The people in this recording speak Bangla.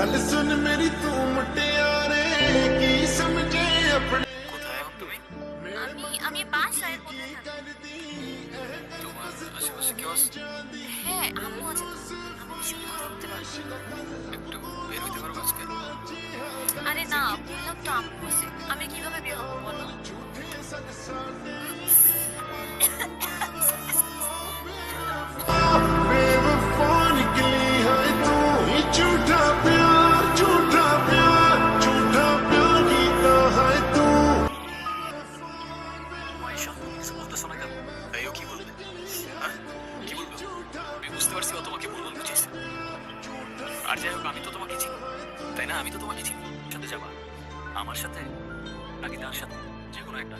गल सुन मेरी तू मुटियारे की समझे अपने কোথায় এখন তুমি? আমি বাসায় কোথায় থাকি? তোমার আশেপাশে কেউ আছে? হ্যাঁ, আম্মু আছে তো। আম্মু বেশি কথা বলতে পারবে। একটু বের হইতে পারো আজকে? আরে না, বললাম তো আম্মু আছে। আমি কিভাবে বের হবো বলো? बेवफा निकली है तू ही झूठा प्यार कीता है तू মাইশা কিছু বলতেছো না কেন? তাইও কি বলবে? হ্যাঁ কি বলবো? আমি বুঝতে পারছি ও তোমাকে ভুল বুঝেছে। আর যাই হোক আমি তো তোমাকে চিনি, তাই না? আমি তো তোমাকে চিনি। সাথে যাবা আমার সাথে নাকি তার সাথে, যে কোনো একটা।